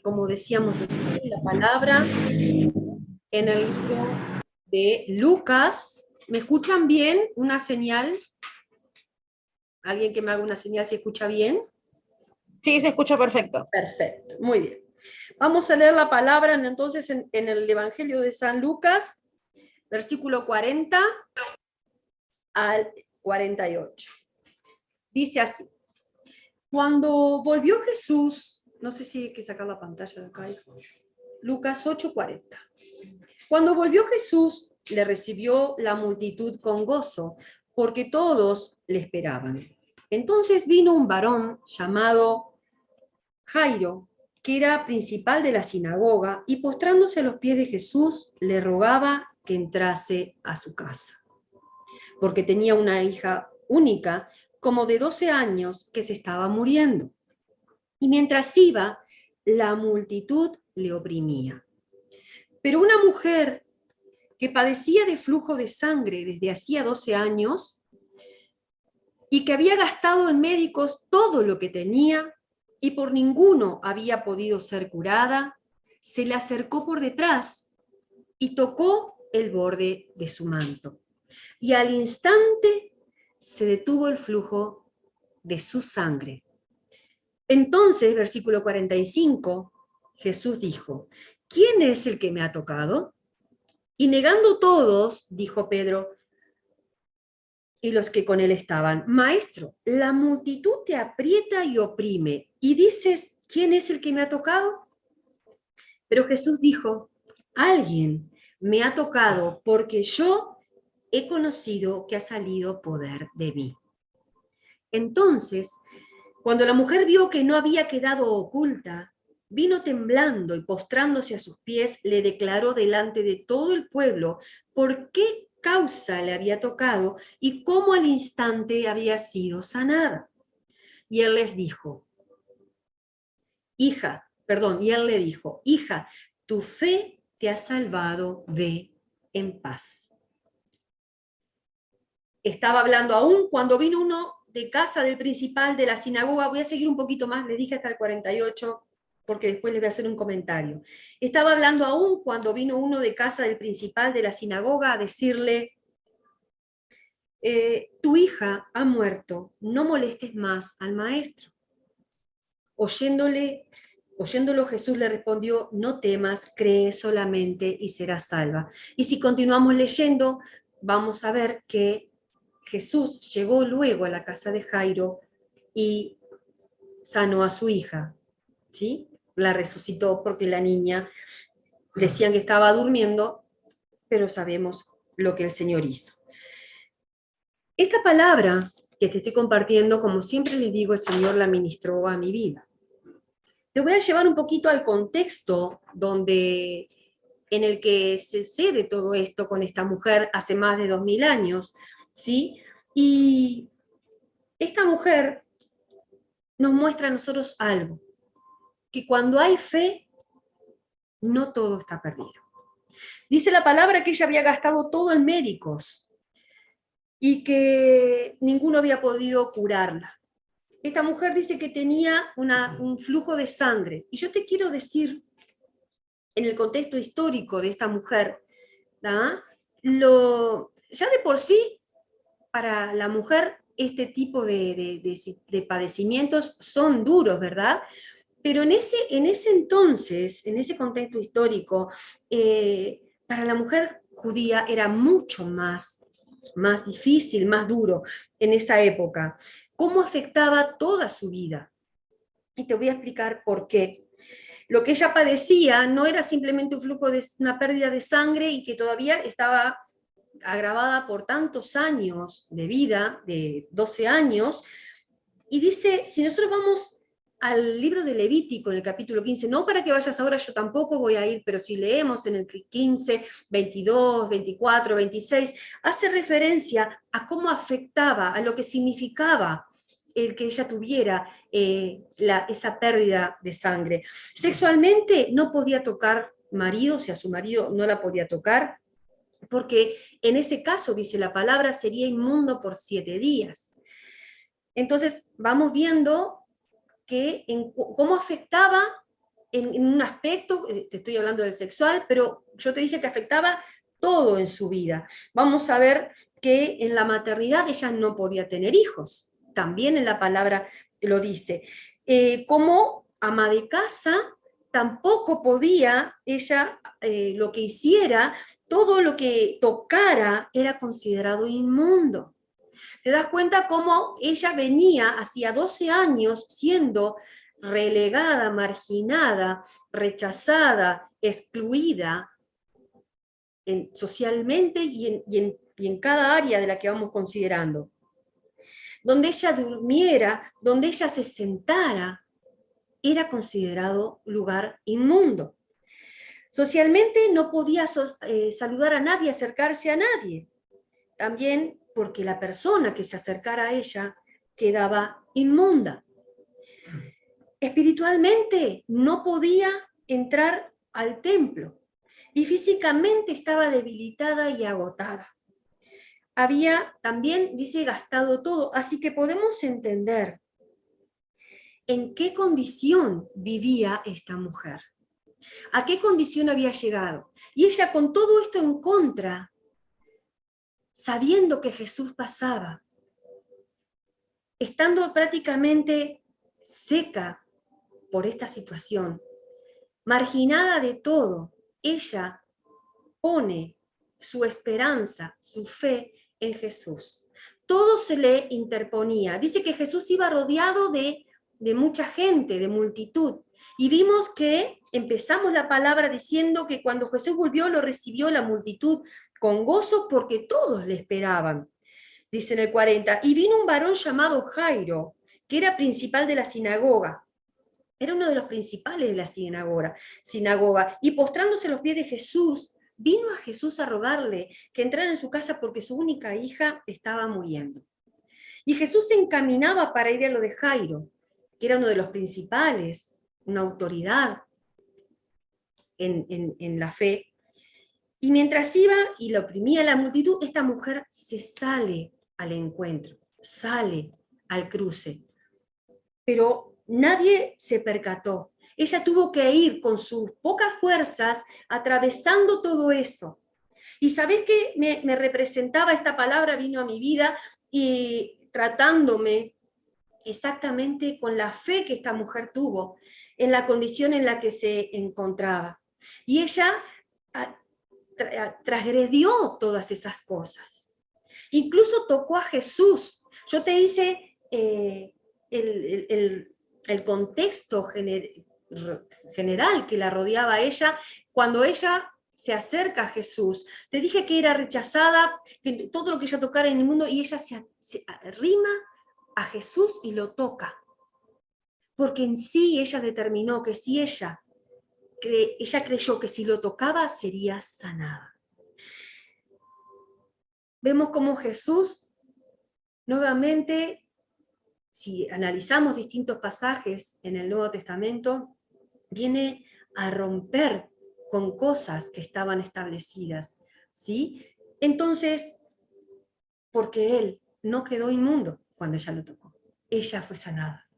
como decíamos, la palabra en el libro de Lucas. ¿Me escuchan bien? ¿Una señal? ¿Alguien que me haga una señal si escucha bien? Sí, se escucha perfecto. Perfecto, muy bien. Vamos a leer la palabra entonces en el Evangelio de San Lucas, versículo 40 al 48. Dice así: cuando volvió Jesús, no sé si hay que sacar la pantalla de acá, Lucas 8:40. Cuando volvió Jesús, le recibió la multitud con gozo, porque todos le esperaban. Entonces vino un varón llamado Jairo, que era principal de la sinagoga, y postrándose a los pies de Jesús, le rogaba que entrase a su casa, porque tenía una hija única, como de 12 años, que se estaba muriendo. Y mientras iba, la multitud le oprimía. Pero una mujer que padecía de flujo de sangre desde hacía 12 años y que había gastado en médicos todo lo que tenía y por ninguno había podido ser curada, se le acercó por detrás y tocó el borde de su manto. Y al instante se detuvo el flujo de su sangre. Entonces, versículo 45, Jesús dijo: ¿quién es el que me ha tocado? Y negando todos, dijo Pedro y los que con él estaban: Maestro, la multitud te aprieta y oprime, y dices: ¿quién es el que me ha tocado? Pero Jesús dijo: alguien me ha tocado, porque yo he conocido que ha salido poder de mí. Entonces, cuando la mujer vio que no había quedado oculta, vino temblando y postrándose a sus pies, le declaró delante de todo el pueblo por qué causa le había tocado y cómo al instante había sido sanada. Y él les dijo, y él le dijo: hija, tu fe te ha salvado, ve en paz. Estaba hablando aún cuando vino uno de casa del principal de la sinagoga. Voy a seguir un poquito más, les dije hasta el 48, porque después les voy a hacer un comentario. Estaba hablando aún cuando vino uno de casa del principal de la sinagoga a decirle: tu hija ha muerto, no molestes más al maestro. Oyéndolo, Jesús le respondió: no temas, cree solamente y serás salva. Y si continuamos leyendo, vamos a ver que Jesús llegó luego a la casa de Jairo y sanó a su hija, ¿sí? La resucitó porque la niña decían que estaba durmiendo, pero sabemos lo que el Señor hizo. Esta palabra que te estoy compartiendo, como siempre les digo, el Señor la ministró a mi vida. Te voy a llevar un poquito al contexto en el que sucede todo esto con esta mujer hace más de 2000 años, ¿sí? Y esta mujer nos muestra a nosotros algo, que cuando hay fe, no todo está perdido. Dice la palabra que ella había gastado todo en médicos y que ninguno había podido curarla. Esta mujer dice que tenía un flujo de sangre. Y yo te quiero decir, en el contexto histórico de esta mujer, ya de por sí, para la mujer, este tipo de padecimientos son duros, ¿verdad? Pero en ese entonces, en ese contexto histórico, para la mujer judía era mucho más difícil, más duro en esa época. ¿Cómo afectaba toda su vida? Y te voy a explicar por qué. Lo que ella padecía no era simplemente una pérdida de sangre y que todavía estaba agravada por tantos años de vida, de 12 años, y dice, si nosotros vamos al libro de Levítico, en el capítulo 15, no para que vayas ahora, yo tampoco voy a ir, pero si leemos en el 15, 22, 24, 26, hace referencia a cómo afectaba, a lo que significaba el que ella tuviera esa pérdida de sangre. Sexualmente no podía tocar marido, o sea, su marido no la podía tocar, porque en ese caso, dice la palabra, sería inmundo por 7 días. Entonces, vamos viendo cómo afectaba en un aspecto, te estoy hablando del sexual, pero yo te dije que afectaba todo en su vida. Vamos a ver que en la maternidad ella no podía tener hijos, también en la palabra lo dice. Como ama de casa, tampoco podía ella, lo que hiciera, todo lo que tocara era considerado inmundo. ¿Te das cuenta cómo ella venía hacía 12 años siendo relegada, marginada, rechazada, excluida socialmente y en cada área de la que vamos considerando? Donde ella durmiera, donde ella se sentara, era considerado lugar inmundo. Socialmente no podía saludar a nadie, acercarse a nadie. También porque la persona que se acercara a ella quedaba inmunda. Espiritualmente no podía entrar al templo y físicamente estaba debilitada y agotada. Había también, dice, gastado todo, así que podemos entender en qué condición vivía esta mujer, a qué condición había llegado. Y ella, con todo esto en contra, sabiendo que Jesús pasaba, estando prácticamente seca por esta situación, marginada de todo, ella pone su esperanza, su fe en Jesús. Todo se le interponía. Dice que Jesús iba rodeado de mucha gente, de multitud. Y vimos que empezamos la palabra diciendo que cuando Jesús volvió lo recibió la multitud con gozo porque todos le esperaban. Dice en el 40, y vino un varón llamado Jairo, que era principal de la sinagoga. Era uno de los principales de la sinagoga. Y postrándose a los pies de Jesús, vino a Jesús a rogarle que entrara en su casa porque su única hija estaba muriendo. Y Jesús se encaminaba para ir a lo de Jairo, que era uno de los principales, una autoridad en la fe. Y mientras iba y lo oprimía la multitud, esta mujer se sale al encuentro, sale al cruce. Pero nadie se percató. Ella tuvo que ir con sus pocas fuerzas atravesando todo eso. ¿Y sabés qué me representaba esta palabra? Vino a mi vida y tratándome exactamente con la fe que esta mujer tuvo en la condición en la que se encontraba. Y ella transgredió todas esas cosas. Incluso tocó a Jesús. Yo te hice el contexto general que la rodeaba a ella cuando ella se acerca a Jesús. Te dije que era rechazada, que todo lo que ella tocara en el mundo, y ella se arrima a Jesús y lo toca. Porque en sí ella determinó que si ella creyó que si lo tocaba sería sanada. Vemos cómo Jesús, nuevamente, si analizamos distintos pasajes en el Nuevo Testamento, viene a romper con cosas que estaban establecidas, ¿sí? Entonces, porque él no quedó inmundo cuando ella lo tocó, ella fue sanada.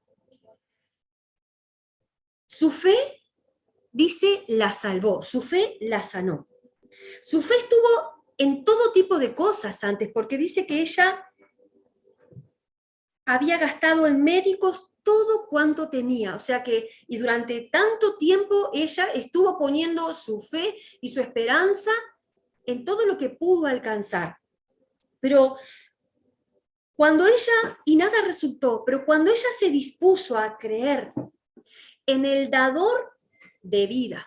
Su fe, dice, la salvó, su fe la sanó. Su fe estuvo en todo tipo de cosas antes, porque dice que ella había gastado en médicos todo cuanto tenía, o sea que, y durante tanto tiempo ella estuvo poniendo su fe y su esperanza en todo lo que pudo alcanzar. Pero cuando ella, y nada resultó, pero cuando ella se dispuso a creer en el dador de vida,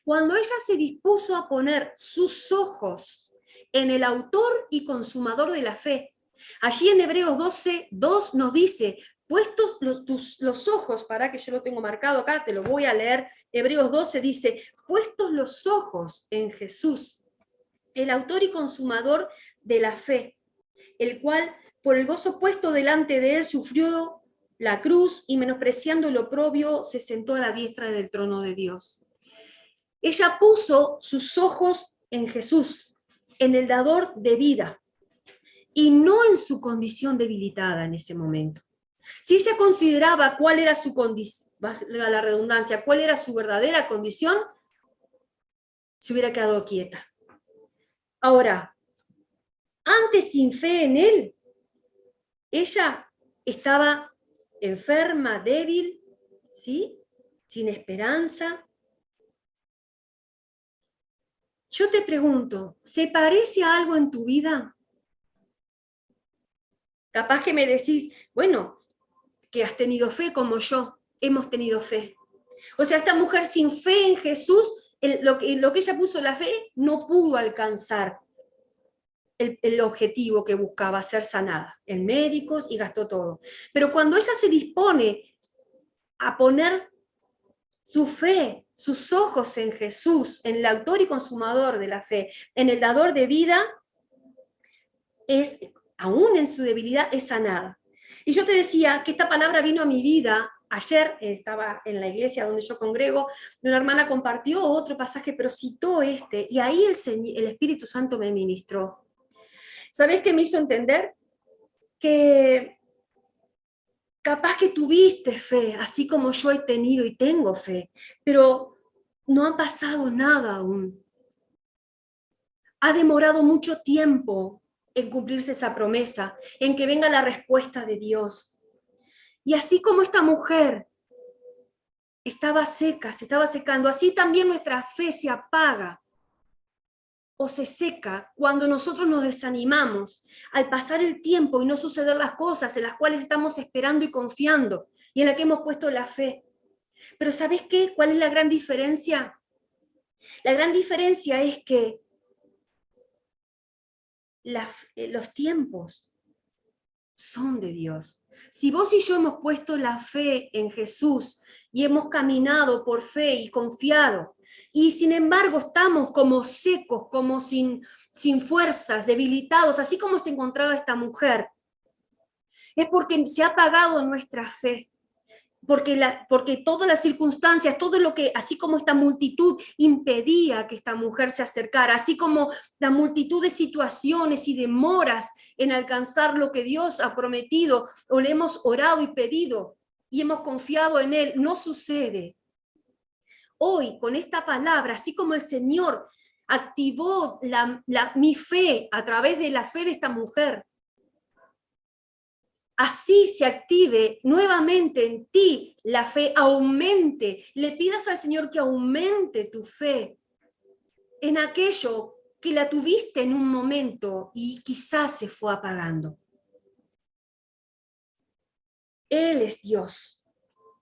cuando ella se dispuso a poner sus ojos en el autor y consumador de la fe, allí en Hebreos 12:2 nos dice, puestos los ojos, para que yo lo tengo marcado acá, te lo voy a leer, Hebreos 12 dice, puestos los ojos en Jesús, el autor y consumador de la fe, el cual por el gozo puesto delante de él sufrió la cruz y menospreciando el oprobio se sentó a la diestra del trono de Dios. Ella puso sus ojos en Jesús, en el dador de vida, y no en su condición debilitada en ese momento. Si ella consideraba cuál era su valga la redundancia, cuál era su verdadera condición, se hubiera quedado quieta. Ahora, antes sin fe en él, ella estaba enferma, débil, ¿sí? Sin esperanza. Yo te pregunto, ¿se parece a algo en tu vida? Capaz que me decís, bueno, que has tenido fe como yo, hemos tenido fe. O sea, esta mujer sin fe en Jesús, lo que ella puso la fe, no pudo alcanzar el objetivo que buscaba, ser sanada en médicos y gastó todo. Pero cuando ella se dispone a poner su fe, sus ojos en Jesús, en el autor y consumador de la fe, en el dador de vida, es, aún en su debilidad, es sanada. Y yo te decía que esta palabra vino a mi vida. Ayer estaba en la iglesia donde yo congrego, una hermana compartió otro pasaje, pero citó este, y ahí el Espíritu Santo me ministró. ¿Sabés qué me hizo entender? Que capaz que tuviste fe, así como yo he tenido y tengo fe, pero no ha pasado nada aún. Ha demorado mucho tiempo en cumplirse esa promesa, en que venga la respuesta de Dios. Y así como esta mujer estaba seca, se estaba secando, así también nuestra fe se apaga o se seca cuando nosotros nos desanimamos al pasar el tiempo y no suceder las cosas en las cuales estamos esperando y confiando y en las que hemos puesto la fe. Pero ¿sabes qué? ¿Cuál es la gran diferencia? La gran diferencia es que los tiempos son de Dios. Si vos y yo hemos puesto la fe en Jesús y hemos caminado por fe y confiado, y sin embargo estamos como secos, como sin fuerzas, debilitados, así como se encontraba esta mujer, es porque se ha apagado nuestra fe. Porque todas las circunstancias, todo lo que, así como esta multitud impedía que esta mujer se acercara, así como la multitud de situaciones y demoras en alcanzar lo que Dios ha prometido, o le hemos orado y pedido, y hemos confiado en Él, no sucede. Hoy, con esta palabra, así como el Señor activó mi fe a través de la fe de esta mujer, así se active nuevamente en ti la fe, aumente, le pidas al Señor que aumente tu fe en aquello que la tuviste en un momento y quizás se fue apagando. Él es Dios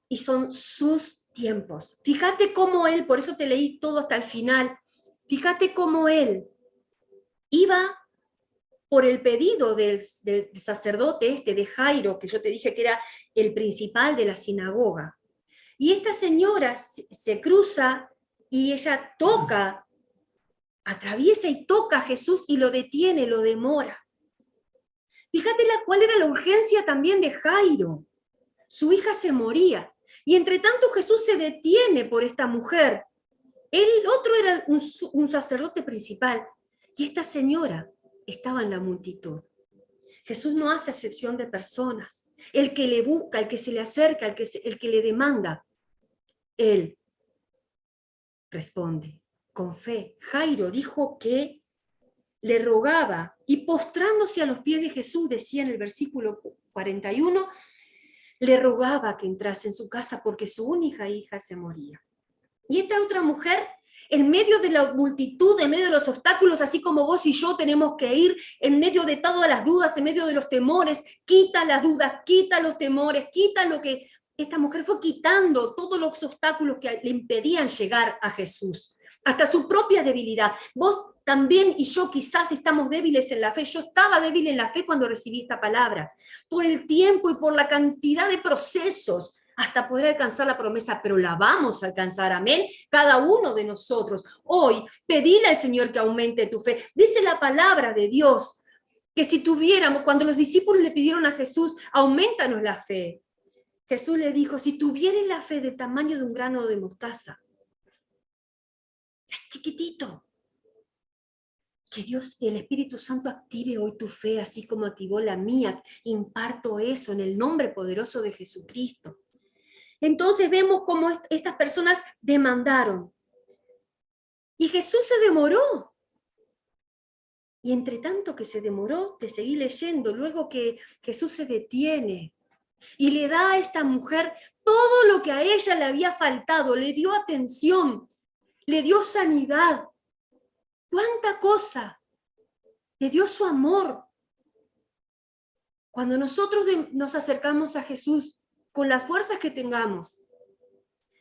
y son sus tiempos. Fíjate cómo Él, por eso te leí todo hasta el final, fíjate cómo Él iba por el pedido del sacerdote de Jairo, que yo te dije que era el principal de la sinagoga. Y esta señora se cruza y ella toca, atraviesa y toca a Jesús y lo detiene, lo demora. Fíjate cuál era la urgencia también de Jairo. Su hija se moría. Y entre tanto Jesús se detiene por esta mujer. El otro era un sacerdote principal. Y esta señora estaba en la multitud. Jesús no hace excepción de personas. El que le busca, el que se le acerca, el que le demanda, Él responde con fe. Jairo dijo que le rogaba y postrándose a los pies de Jesús, decía en el versículo 41, le rogaba que entrase en su casa porque su única hija se moría. Y esta otra mujer, en medio de la multitud, en medio de los obstáculos, así como vos y yo tenemos que ir, en medio de todas las dudas, en medio de los temores, quita las dudas, quita los temores, quita lo que... Esta mujer fue quitando todos los obstáculos que le impedían llegar a Jesús, hasta su propia debilidad. Vos también y yo quizás estamos débiles en la fe. Yo estaba débil en la fe cuando recibí esta palabra, por el tiempo y por la cantidad de procesos hasta poder alcanzar la promesa, pero la vamos a alcanzar, amén, cada uno de nosotros. Hoy, pedile al Señor que aumente tu fe. Dice la palabra de Dios, que si tuviéramos, cuando los discípulos le pidieron a Jesús, aumentanos la fe, Jesús le dijo, si tuvieres la fe del tamaño de un grano de mostaza, es chiquitito, que Dios, el Espíritu Santo active hoy tu fe, así como activó la mía. Imparto eso en el nombre poderoso de Jesucristo. Entonces vemos cómo estas personas demandaron. Y Jesús se demoró. Y entre tanto que se demoró, te seguí leyendo, luego que Jesús se detiene y le da a esta mujer todo lo que a ella le había faltado, le dio atención, le dio sanidad. ¡Cuánta cosa! Le dio su amor. Cuando nosotros nos acercamos a Jesús con las fuerzas que tengamos,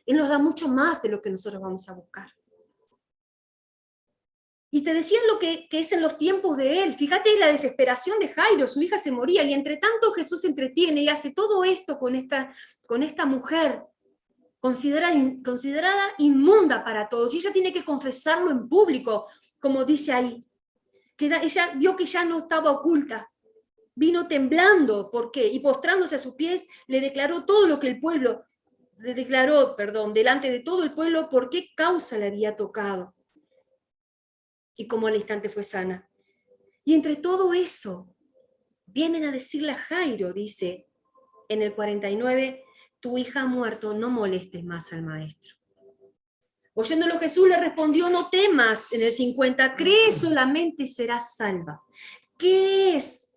Él nos da mucho más de lo que nosotros vamos a buscar. Y te decía lo que es en los tiempos de Él. Fíjate la desesperación de Jairo, su hija se moría, y entre tanto Jesús se entretiene y hace todo esto con esta mujer, considerada inmunda para todos, y ella tiene que confesarlo en público, como dice ahí, que ella vio que ya no estaba oculta, vino temblando, ¿por qué? Y postrándose a sus pies, le declaró todo lo que el pueblo, delante de todo el pueblo, por qué causa le había tocado, y cómo al instante fue sana. Y entre todo eso, vienen a decirle a Jairo, dice en el 49, tu hija ha muerto, no molestes más al maestro. Oyéndolo Jesús le respondió, no temas, en el 50, cree solamente y serás salva. ¿Qué es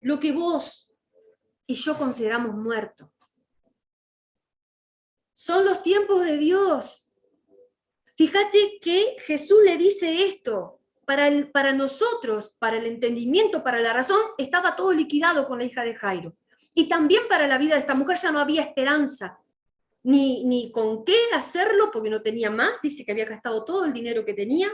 lo que vos y yo consideramos muerto? Son los tiempos de Dios. Fíjate que Jesús le dice esto, para nosotros, para el entendimiento, para la razón, estaba todo liquidado con la hija de Jairo. Y también para la vida de esta mujer ya no había esperanza, ni con qué hacerlo, porque no tenía más, dice que había gastado todo el dinero que tenía.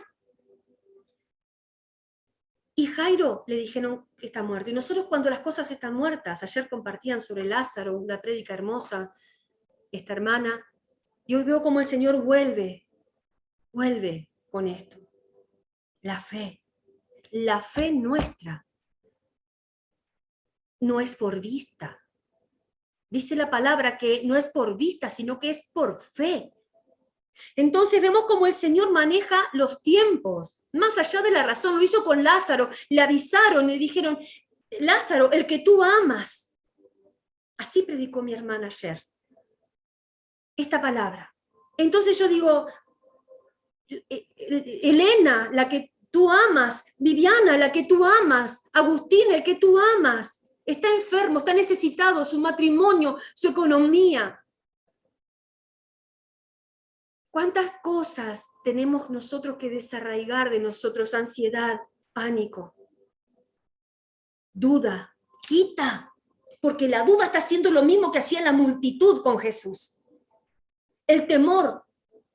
Y Jairo le dijeron que está muerto. Y nosotros cuando las cosas están muertas, ayer compartían sobre Lázaro, una prédica hermosa, esta hermana, y hoy veo como el Señor vuelve con esto. La fe nuestra no es por vista. Dice la palabra que no es por vista, sino que es por fe. Entonces vemos cómo el Señor maneja los tiempos, más allá de la razón. Lo hizo con Lázaro, le avisaron, le dijeron, Lázaro, el que tú amas. Así predicó mi hermana ayer, esta palabra. Entonces yo digo, Elena, la que tú amas, Viviana, la que tú amas, Agustín, el que tú amas, está enfermo, está necesitado, su matrimonio, su economía. ¿Cuántas cosas tenemos nosotros que desarraigar de nosotros? Ansiedad, pánico, duda, quita, porque la duda está haciendo lo mismo que hacía la multitud con Jesús. El temor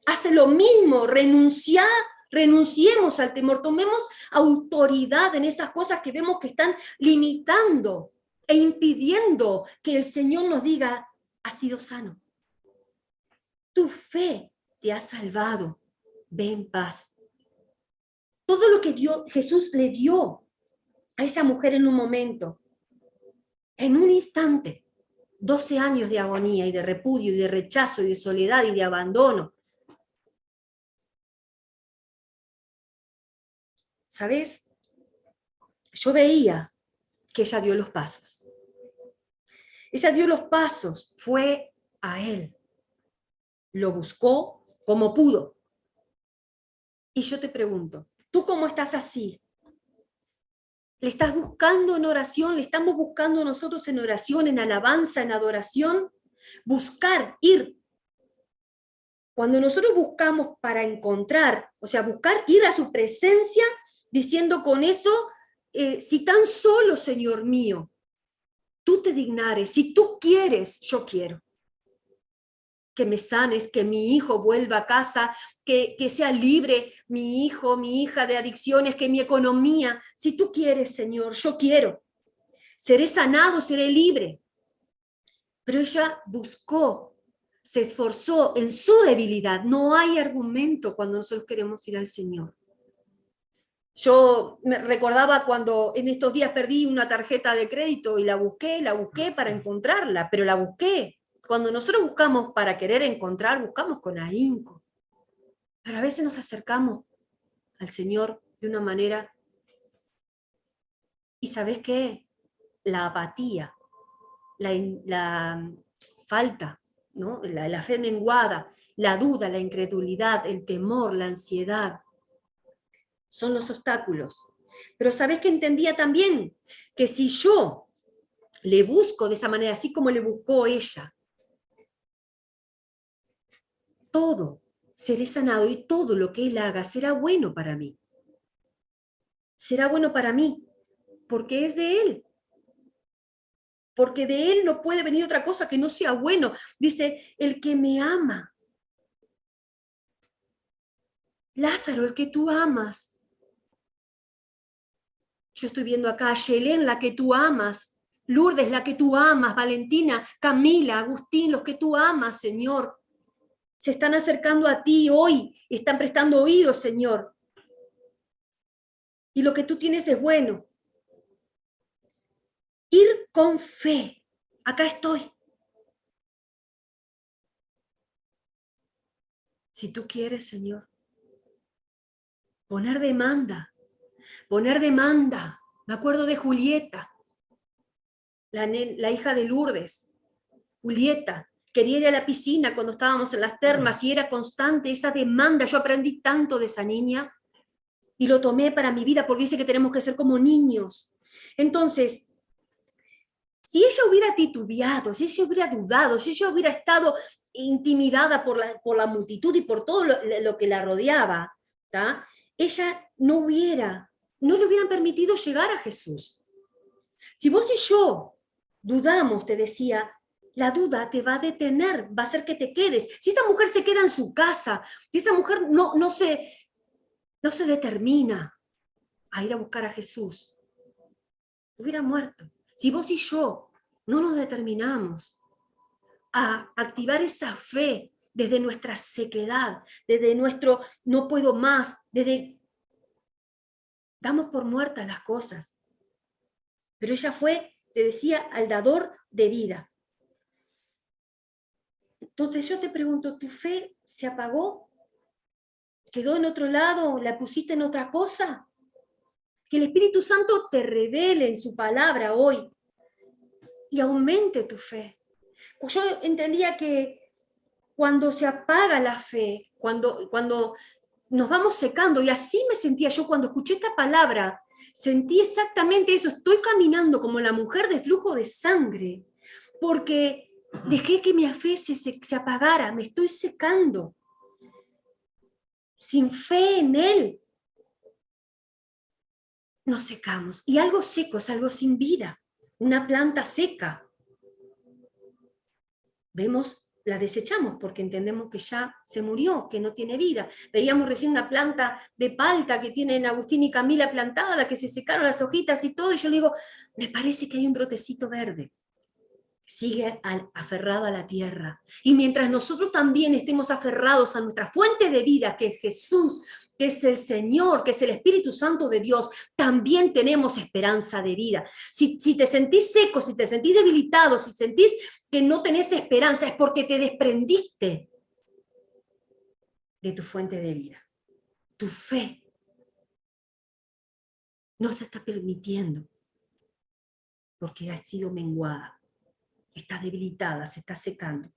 hace lo mismo, renunciemos al temor, tomemos autoridad en esas cosas que vemos que están limitando e impidiendo que el Señor nos diga, has sido sano. Tu fe te ha salvado, ve en paz. Todo lo que Jesús le dio a esa mujer en un momento, en un instante, 12 años de agonía y de repudio y de rechazo y de soledad y de abandono. ¿Sabes? Yo veía que ella dio los pasos. Ella dio los pasos, fue a Él. Lo buscó como pudo. Y yo te pregunto, ¿tú cómo estás así? ¿Le estás buscando en oración? ¿Le estamos buscando nosotros en oración, en alabanza, en adoración? Buscar, ir. Cuando nosotros buscamos para encontrar, o sea, buscar ir a su presencia, diciendo con eso, si tan solo, Señor mío, tú te dignares, si tú quieres, yo quiero. Que me sanes, que mi hijo vuelva a casa, que sea libre mi hijo, mi hija de adicciones, que mi economía, si tú quieres, Señor, yo quiero. Seré sanado, seré libre. Pero ella buscó, se esforzó en su debilidad. No hay argumento cuando nosotros queremos ir al Señor. Yo me recordaba cuando en estos días perdí una tarjeta de crédito y la busqué para encontrarla, pero la busqué. Cuando nosotros buscamos para querer encontrar, buscamos con ahínco. Pero a veces nos acercamos al Señor de una manera, y ¿sabes qué? La apatía, la falta ¿no? La fe menguada, la duda, la incredulidad, el temor, la ansiedad, son los obstáculos. Pero ¿sabés que entendía también? Que si yo le busco de esa manera, así como le buscó ella, todo seré sanado y todo lo que él haga será bueno para mí. Será bueno para mí, porque es de él. Porque de él no puede venir otra cosa que no sea bueno. Dice, el que me ama. Lázaro, el que tú amas. Yo estoy viendo acá a Yelén, la que tú amas. Lourdes, la que tú amas. Valentina, Camila, Agustín, los que tú amas, Señor. Se están acercando a ti hoy. Están prestando oídos, Señor. Y lo que tú tienes es bueno. Ir con fe. Acá estoy. Si tú quieres, Señor. Poner demanda. Poner demanda. Me acuerdo de Julieta, la hija de Lourdes. Julieta quería ir a la piscina cuando estábamos en las termas y era constante esa demanda. Yo aprendí tanto de esa niña y lo tomé para mi vida porque dice que tenemos que ser como niños. Entonces, si ella hubiera titubeado, si ella hubiera dudado, si ella hubiera estado intimidada por la multitud y por todo lo que la rodeaba, ¿tá? Ella no le hubieran permitido llegar a Jesús. Si vos y yo dudamos, te decía, la duda te va a detener, va a hacer que te quedes. Si esta mujer se queda en su casa, si esta mujer no se determina a ir a buscar a Jesús, hubiera muerto. Si vos y yo no nos determinamos a activar esa fe desde nuestra sequedad, desde nuestro no puedo más, damos por muertas las cosas. Pero ella fue, te decía, al dador de vida. Entonces yo te pregunto, ¿tu fe se apagó? ¿Quedó en otro lado? ¿La pusiste en otra cosa? Que el Espíritu Santo te revele en su palabra hoy y aumente tu fe. Yo entendía que cuando se apaga la fe, cuando nos vamos secando, y así me sentía yo cuando escuché esta palabra, sentí exactamente eso, estoy caminando como la mujer de flujo de sangre, porque dejé que mi fe se apagara, me estoy secando. Sin fe en Él, nos secamos. Y algo seco es algo sin vida, una planta seca. Vemos, la desechamos porque entendemos que ya se murió, que no tiene vida. Veíamos recién una planta de palta que tienen Agustín y Camila plantada, que se secaron las hojitas y todo, y yo le digo, me parece que hay un brotecito verde. Sigue aferrado a la tierra. Y mientras nosotros también estemos aferrados a nuestra fuente de vida, que es Jesús, que es el Señor, que es el Espíritu Santo de Dios, también tenemos esperanza de vida. Si te sentís seco, si te sentís debilitado, si sentís que no tenés esperanza, es porque te desprendiste de tu fuente de vida. Tu fe no te está permitiendo, porque ha sido menguada, está debilitada, se está secando.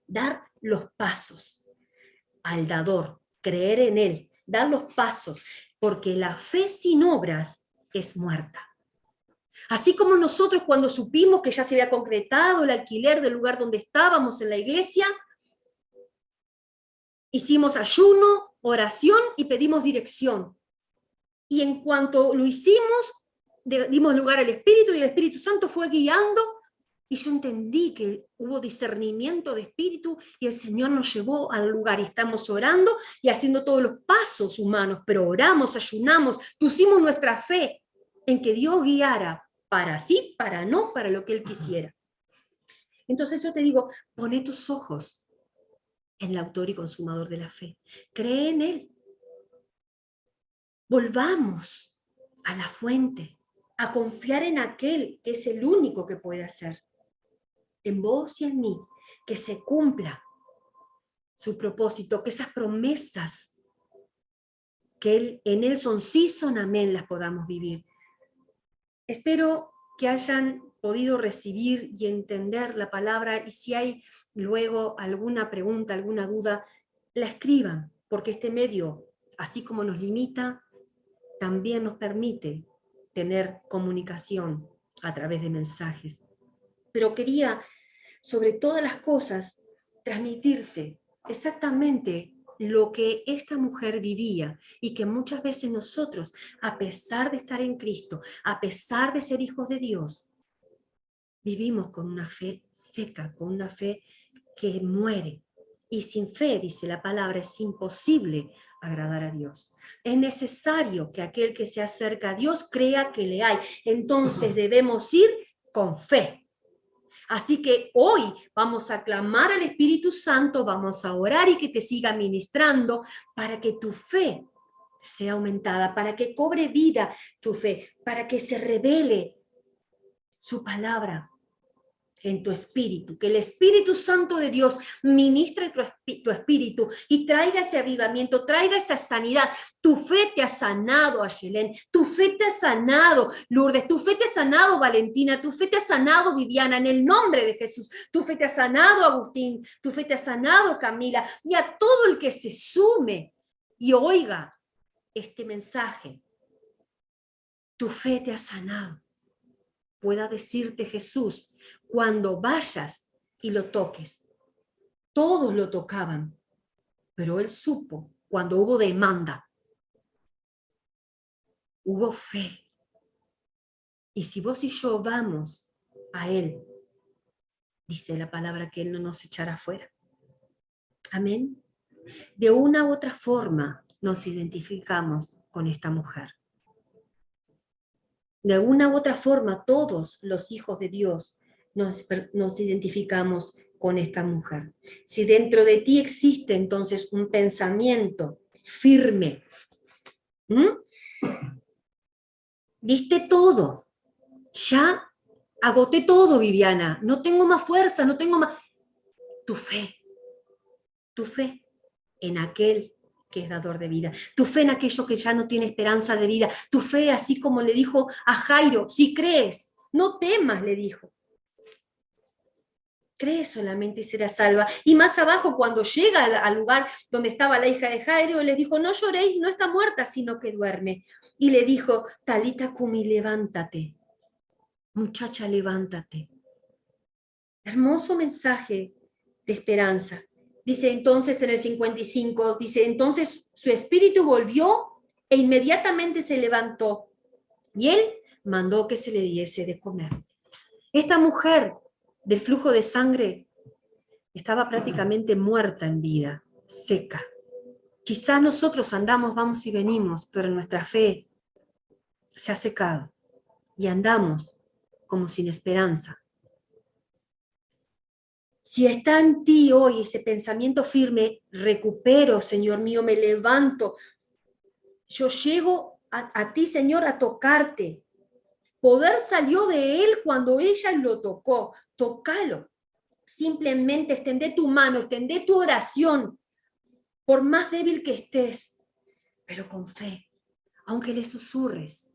Dar los pasos al dador, creer en él, dar los pasos, porque la fe sin obras es muerta. Así como nosotros cuando supimos que ya se había concretado el alquiler del lugar donde estábamos en la iglesia, hicimos ayuno, oración y pedimos dirección. Y en cuanto lo hicimos, dimos lugar al Espíritu y el Espíritu Santo fue guiando y yo entendí que hubo discernimiento de espíritu y el Señor nos llevó al lugar y estamos orando y haciendo todos los pasos humanos, pero oramos, ayunamos, pusimos nuestra fe en que Dios guiara para sí, para no, para lo que Él quisiera. Entonces yo te digo, poné tus ojos en el autor y consumador de la fe. Cree en Él. Volvamos a la fuente, a confiar en aquel que es el único que puede hacer. En vos y en mí, que se cumpla su propósito, que esas promesas que en Él son sí, son amén, las podamos vivir. Espero que hayan podido recibir y entender la palabra, y si hay luego alguna pregunta, alguna duda, la escriban, porque este medio, así como nos limita, también nos permite tener comunicación a través de mensajes. Pero quería, sobre todas las cosas, transmitirte exactamente lo que esta mujer vivía y que muchas veces nosotros, a pesar de estar en Cristo, a pesar de ser hijos de Dios, vivimos con una fe seca, con una fe que muere. Y sin fe, dice la palabra, es imposible agradar a Dios. Es necesario que aquel que se acerca a Dios crea que le hay. Entonces debemos ir con fe. Así que hoy vamos a clamar al Espíritu Santo, vamos a orar y que te siga ministrando para que tu fe sea aumentada, para que cobre vida tu fe, para que se revele su palabra en tu espíritu, que el Espíritu Santo de Dios ministre tu espíritu y traiga ese avivamiento, traiga esa sanidad. Tu fe te ha sanado, Ayelén, tu fe te ha sanado, Lourdes, tu fe te ha sanado, Valentina, tu fe te ha sanado, Viviana, en el nombre de Jesús, tu fe te ha sanado, Agustín, tu fe te ha sanado, Camila, y a todo el que se sume y oiga este mensaje, tu fe te ha sanado. Pueda decirte Jesús, cuando vayas y lo toques. Todos lo tocaban, pero él supo cuando hubo demanda, hubo fe. Y si vos y yo vamos a él, dice la palabra que él no nos echará fuera. Amén. De una u otra forma nos identificamos con esta mujer. De una u otra forma todos los hijos de Dios nos identificamos con esta mujer. Si dentro de ti existe entonces un pensamiento firme, diste todo, ya agoté todo, Viviana, no tengo más fuerza, no tengo más... Tu fe en aquel que es dador de vida, tu fe en aquello que ya no tiene esperanza de vida, tu fe así como le dijo a Jairo, si crees, no temas, le dijo. Cree solamente y será salva. Y más abajo, cuando llega al lugar donde estaba la hija de Jairo, les dijo, no lloréis, no está muerta, sino que duerme. Y le dijo, Talita Kumi, levántate. Muchacha, levántate. Hermoso mensaje de esperanza. Dice entonces en el 55, dice, entonces su espíritu volvió e inmediatamente se levantó. Y él mandó que se le diese de comer. Esta mujer del flujo de sangre estaba prácticamente muerta en vida, seca. Quizás nosotros andamos, vamos y venimos, pero nuestra fe se ha secado y andamos como sin esperanza. Si está en ti hoy ese pensamiento firme, recupero, Señor mío, me levanto. Yo llego a ti, Señor, a tocarte. Poder salió de él cuando ella lo tocó. Tócalo. Simplemente extendé tu mano, extendé tu oración, por más débil que estés, pero con fe, aunque le susurres,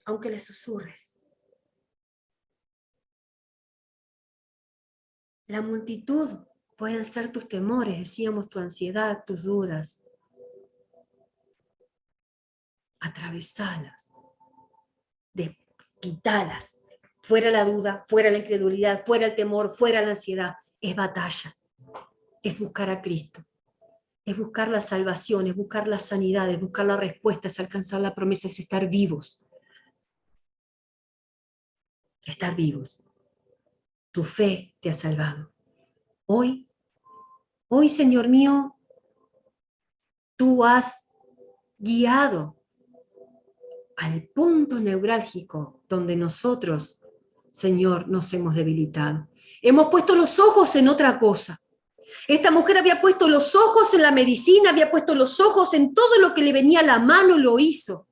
aunque le susurres. La multitud pueden ser tus temores, decíamos, tu ansiedad, tus dudas. Atravesalas, quitalas. Fuera la duda, fuera la incredulidad, fuera el temor, fuera la ansiedad. Es batalla, es buscar a Cristo. Es buscar la salvación, es buscar la sanidad, es buscar la respuesta, es alcanzar la promesa, es estar vivos. Estar vivos. Tu fe te ha salvado. Hoy, Señor mío, tú has guiado al punto neurálgico donde nosotros, Señor, nos hemos debilitado. Hemos puesto los ojos en otra cosa. Esta mujer había puesto los ojos en la medicina, había puesto los ojos en todo lo que le venía a la mano, lo hizo.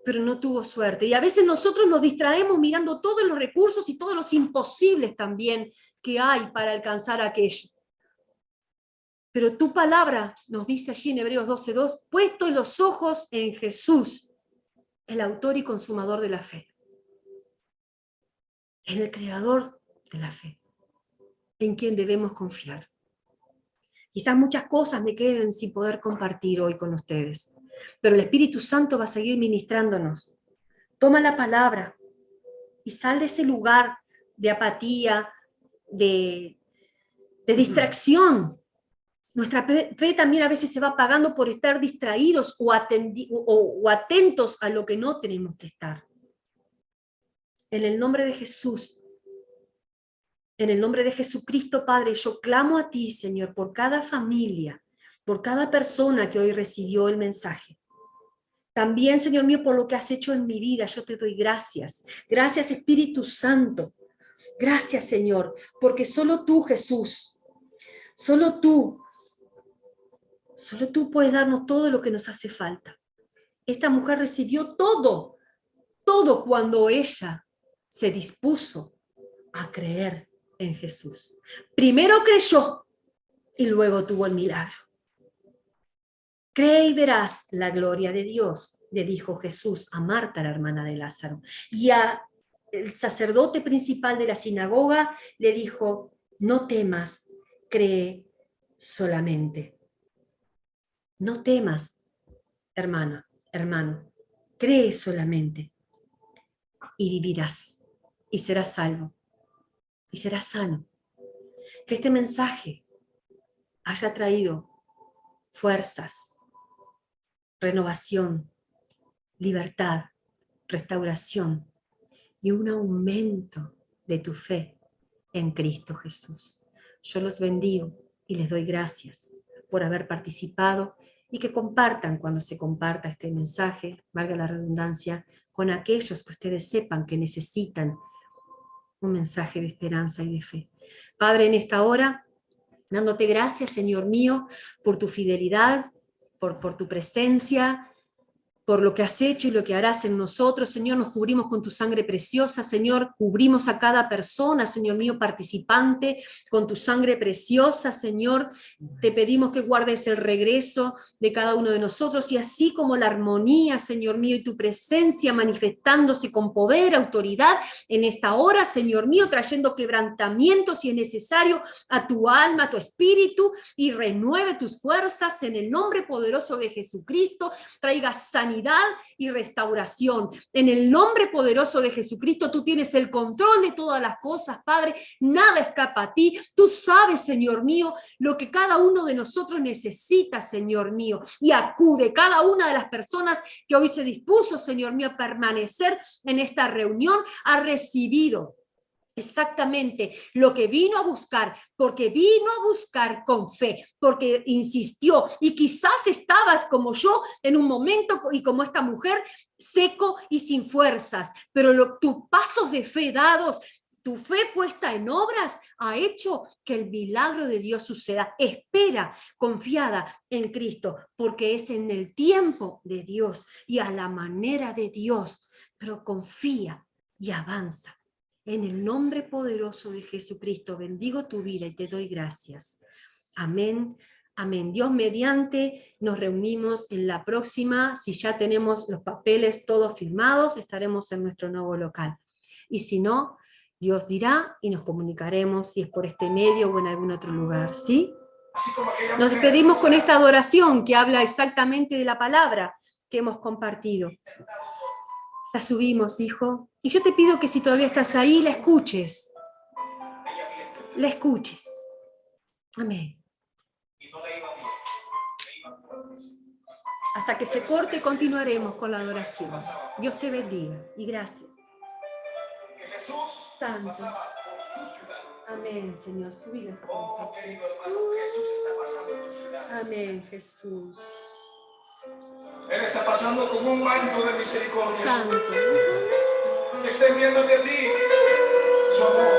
Pero no tuvo suerte. Y a veces nosotros nos distraemos mirando todos los recursos y todos los imposibles también que hay para alcanzar aquello. Pero tu palabra nos dice allí en Hebreos 12:2, puesto los ojos en Jesús, el autor y consumador de la fe. En el creador de la fe. en quien debemos confiar. Quizás muchas cosas me queden sin poder compartir hoy con ustedes, pero el Espíritu Santo va a seguir ministrándonos. Toma la palabra y sal de ese lugar de apatía, de distracción. Nuestra fe también a veces se va apagando por estar distraídos o atentos a lo que no tenemos que estar. En el nombre de Jesús, en el nombre de Jesucristo, Padre, yo clamo a ti, Señor, por cada familia, por cada persona que hoy recibió el mensaje. También, Señor mío, por lo que has hecho en mi vida, yo te doy gracias. Gracias, Espíritu Santo. Gracias, Señor, porque solo tú, Jesús, solo tú puedes darnos todo lo que nos hace falta. Esta mujer recibió todo cuando ella se dispuso a creer en Jesús. Primero creyó y luego tuvo el milagro. Cree y verás la gloria de Dios, le dijo Jesús a Marta, la hermana de Lázaro. Y el sacerdote principal de la sinagoga le dijo, no temas, cree solamente. No temas, hermana, hermano, cree solamente y vivirás y serás salvo y serás sano. Que este mensaje haya traído fuerzas, renovación, libertad, restauración y un aumento de tu fe en Cristo Jesús. Yo los bendigo y les doy gracias por haber participado y que compartan cuando se comparta este mensaje, valga la redundancia, con aquellos que ustedes sepan que necesitan un mensaje de esperanza y de fe. Padre, en esta hora, dándote gracias, Señor mío, por tu fidelidad, por tu presencia, por lo que has hecho y lo que harás en nosotros. Señor, nos cubrimos con tu sangre preciosa. Señor, cubrimos a cada persona, Señor mío, participante, con tu sangre preciosa. Señor, te pedimos que guardes el regreso de cada uno de nosotros y así como la armonía, Señor mío, y tu presencia manifestándose con poder, autoridad en esta hora, Señor mío, trayendo quebrantamiento si es necesario a tu alma, a tu espíritu, y renueve tus fuerzas en el nombre poderoso de Jesucristo. Traiga sanidad y restauración. En el nombre poderoso de Jesucristo, tú tienes el control de todas las cosas, Padre. Nada escapa a ti. Tú sabes, Señor mío, lo que cada uno de nosotros necesita, Señor mío. Y acude cada una de las personas que hoy se dispuso, Señor mío, a permanecer en esta reunión, ha recibido exactamente lo que vino a buscar, porque vino a buscar con fe, porque insistió, y quizás estabas como yo en un momento, y como esta mujer, seco y sin fuerzas, pero tus pasos de fe dados, tu fe puesta en obras, ha hecho que el milagro de Dios suceda. Espera confiada en Cristo, porque es en el tiempo de Dios y a la manera de Dios, pero confía y avanza. En el nombre poderoso de Jesucristo, bendigo tu vida y te doy gracias. Amén, amén. Dios mediante, nos reunimos en la próxima. Si ya tenemos los papeles todos firmados, estaremos en nuestro nuevo local. Y si no, Dios dirá y nos comunicaremos si es por este medio o en algún otro lugar, ¿sí? Nos despedimos con esta adoración que habla exactamente de la palabra que hemos compartido. La subimos, hijo. Y yo te pido que si todavía estás ahí, la escuches. La escuches. Amén. Hasta que se corte, continuaremos con la adoración. Dios te bendiga y gracias. Santo. Amén, Señor. Subí la Amén, Jesús. Él está pasando con un manto de misericordia. Santo. Extendiéndote a ti su amor,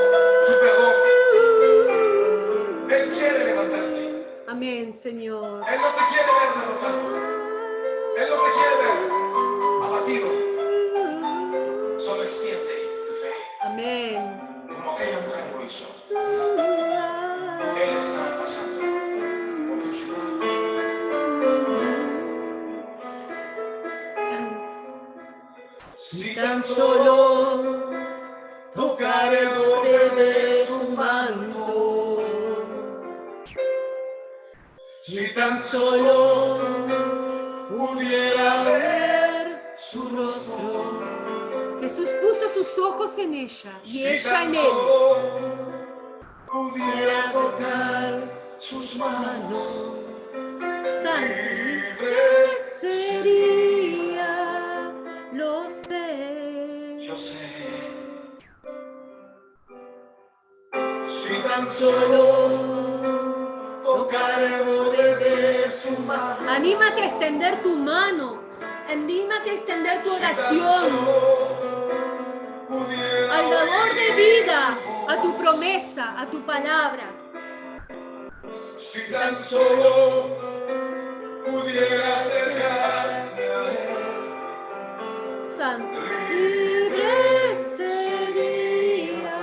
su perdón. Él quiere levantarte. Amén, Señor. Él no te quiere ver derrotado. Él no te quiere ver abatido. Solo extiende tu fe. Amén. Como aquella mujer lo hizo. Él está pasando por tu ciudad. Si tan solo tocar el borde de su manto, tan solo pudiera ver su rostro. Jesús puso sus ojos en ella y Si ella tan en él. solo pudiera tocar sus manos. Libre sería, lo sé. Yo sé. Si tan solo tocar el borde de su mano. Anímate a extender tu mano. Anímate a extender tu Si tan oración solo pudiera al dador de vida, a tu promesa, a tu palabra. Si tan solo pudiera acercarme a él. Santo, libre sería,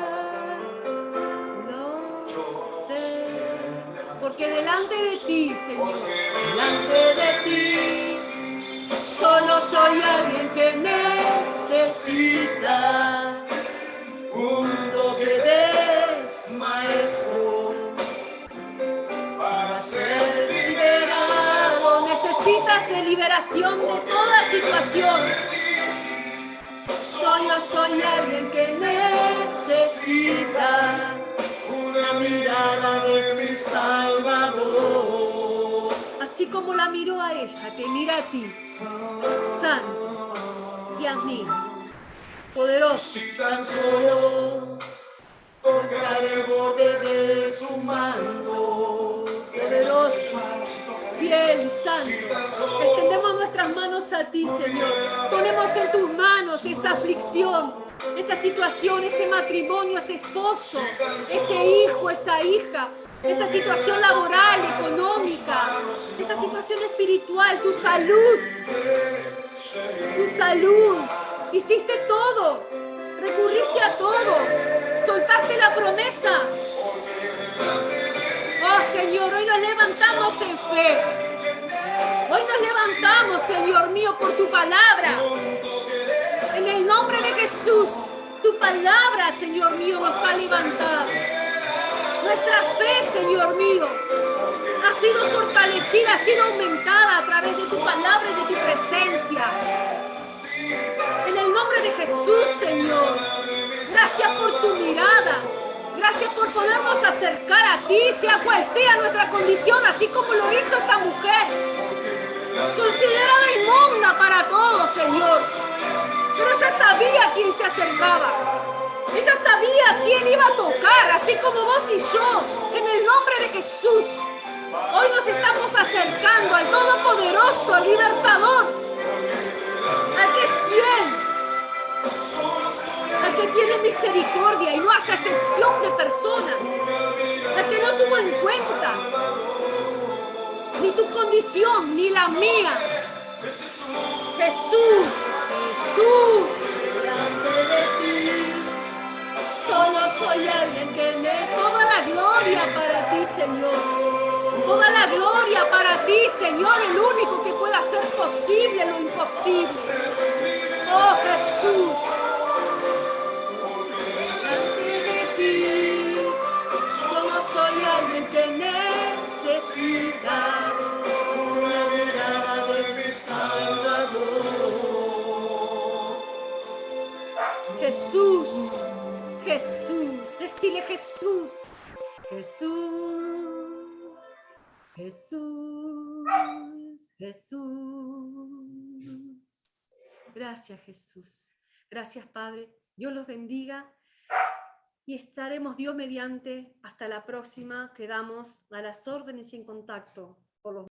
lo sé. Porque delante de ti, Señor, delante de ti, solo soy alguien que necesita un toque de maestro para ser liberado. Necesitas de liberación de toda situación. Yo soy alguien que necesita una mirada de mi Salvador. Así como la miró a ella, te mira a ti. Santo, Dios mío, poderoso. Si tan solo tocar el borde de su manto. Poderoso, fiel y santo. Extendemos nuestras manos a ti, Señor. Ponemos en tus manos esa aflicción, esa situación, ese matrimonio, ese esposo, ese hijo, esa hija, esa situación laboral, económica, esa situación espiritual, tu salud. Tu salud. Hiciste todo. Recurriste a todo. Soltaste la promesa. Oh Señor, hoy nos levantamos en fe. Hoy nos levantamos, Señor mío, por tu palabra. En el nombre de Jesús, tu palabra, Señor mío, nos ha levantado. Nuestra fe, Señor mío, ha sido fortalecida, ha sido aumentada a través de tu palabra y de tu presencia. En el nombre de Jesús, Señor, gracias por tu mirada. Gracias por podernos acercar a ti, sea cual sea nuestra condición, así como lo hizo esta mujer, considerada inmunda para todos, Señor. Pero ella sabía a quién se acercaba. Ella sabía a quién iba a tocar, así como vos y yo, en el nombre de Jesús. Hoy nos estamos acercando al Todopoderoso, al Libertador, al que es fiel, al que tiene misericordia y no hace excepción de personas, al que no tuvo en cuenta ni tu condición ni la mía. Jesús, Jesús, delante de ti, solo soy alguien que toda la gloria para ti, Señor. Toda la gloria para ti, Señor, el único que puede hacer posible lo imposible. Oh Jesús, delante de ti, solo soy alguien que necesita una mirada de mi Salvador. Jesús, Jesús, decile Jesús, Jesús. Jesús, Jesús. Gracias, Jesús. Gracias, Padre. Dios los bendiga y estaremos Dios mediante hasta la próxima. Quedamos a las órdenes y en contacto por los